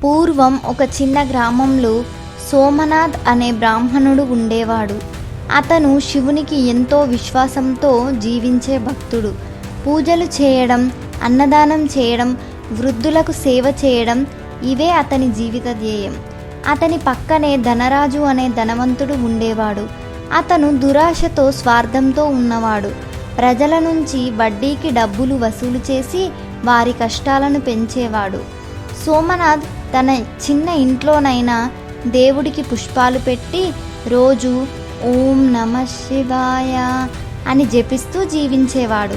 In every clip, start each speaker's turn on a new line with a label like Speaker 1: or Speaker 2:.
Speaker 1: పూర్వం ఒక చిన్న గ్రామంలో సోమనాథ్ అనే బ్రాహ్మణుడు ఉండేవాడు. అతను శివునికి ఎంతో విశ్వాసంతో జీవించే భక్తుడు. పూజలు చేయడం, అన్నదానం చేయడం, వృద్ధులకు సేవ చేయడం ఇవే అతని జీవిత ధ్యేయం. అతని పక్కనే ధనరాజు అనే ధనవంతుడు ఉండేవాడు. అతను దురాశతో, స్వార్థంతో ఉన్నవాడు. ప్రజల నుంచి వడ్డీకి డబ్బులు వసూలు చేసి వారి కష్టాలను పెంచేవాడు. సోమనాథ్ తన చిన్న ఇంట్లోనైనా దేవుడికి పుష్పాలు పెట్టి రోజు ఓం నమః శివాయ అని జపిస్తూ జీవించేవాడు.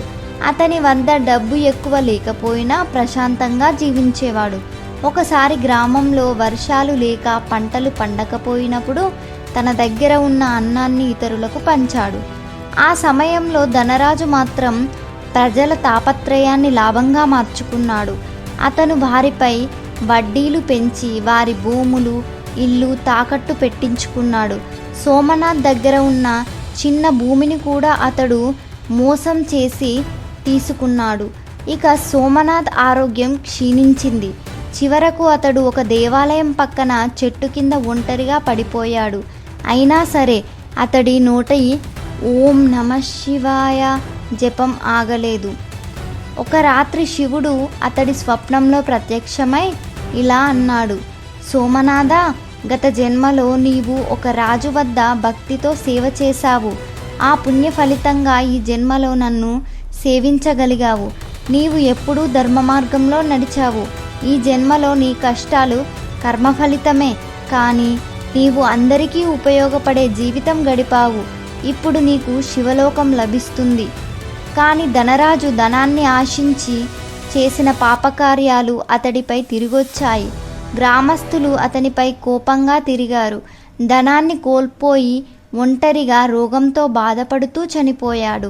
Speaker 1: అతని వద్ద డబ్బు ఎక్కువ లేకపోయినా ప్రశాంతంగా జీవించేవాడు. ఒకసారి గ్రామంలో వర్షాలు లేక పంటలు పండకపోయినప్పుడు తన దగ్గర ఉన్న అన్నాన్ని ఇతరులకు పంచాడు. ఆ సమయంలో ధనరాజు మాత్రం ప్రజల తాపత్రయాన్ని లాభంగా మార్చుకున్నాడు. అతను వారిపై వడ్డీలు పెంచి వారి భూములు, ఇల్లు తాకట్టు పెట్టించుకున్నాడు. సోమనాథ్ దగ్గర ఉన్న చిన్న భూమిని కూడా అతడు మోసం చేసి తీసుకున్నాడు. ఇక సోమనాథ్ ఆరోగ్యం క్షీణించింది. చివరకు అతడు ఒక దేవాలయం పక్కన చెట్టు కింద ఒంటరిగా పడిపోయాడు. అయినా సరే అతడి నోట ఓం నమః శివాయ జపం ఆగలేదు. ఒక రాత్రి శివుడు అతడి స్వప్నంలో ప్రత్యక్షమై ఇలా అన్నాడు: సోమనాథ, గత జన్మలో నీవు ఒక రాజు వద్ద భక్తితో సేవ చేశావు. ఆ పుణ్య ఫలితంగా ఈ జన్మలో నన్ను సేవించగలిగావు. నీవు ఎప్పుడూ ధర్మ మార్గంలో నడిచావు. ఈ జన్మలో నీ కష్టాలు కర్మఫలితమే, కానీ నీవు అందరికీ ఉపయోగపడే జీవితం గడిపావు. ఇప్పుడు నీకు శివలోకం లభిస్తుంది. కానీ ధనరాజు ధనాన్ని ఆశించి చేసిన పాపకార్యాలు అతడిపై తిరిగొచ్చాయి. గ్రామస్తులు అతనిపై కోపంగా తిరిగారు. ధనాన్ని కోల్పోయి ఒంటరిగా రోగంతో బాధపడుతూ చనిపోయాడు.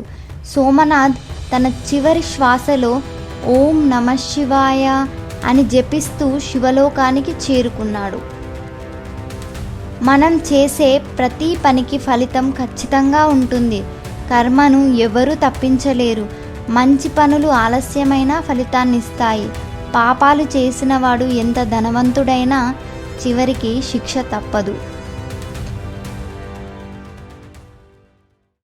Speaker 1: సోమనాథ్ తన చివరి శ్వాసలో ఓం నమః శివాయ అని జపిస్తూ శివలోకానికి చేరుకున్నాడు. మనం చేసే ప్రతి పనికి ఫలితం ఖచ్చితంగా ఉంటుంది. కర్మను ఎవరూ తప్పించలేరు. మంచి పనులు ఆలస్యమైన ఫలితాన్నిస్తాయి. పాపాలు చేసినవాడు ఎంత ధనవంతుడైనా చివరికి శిక్ష తప్పదు.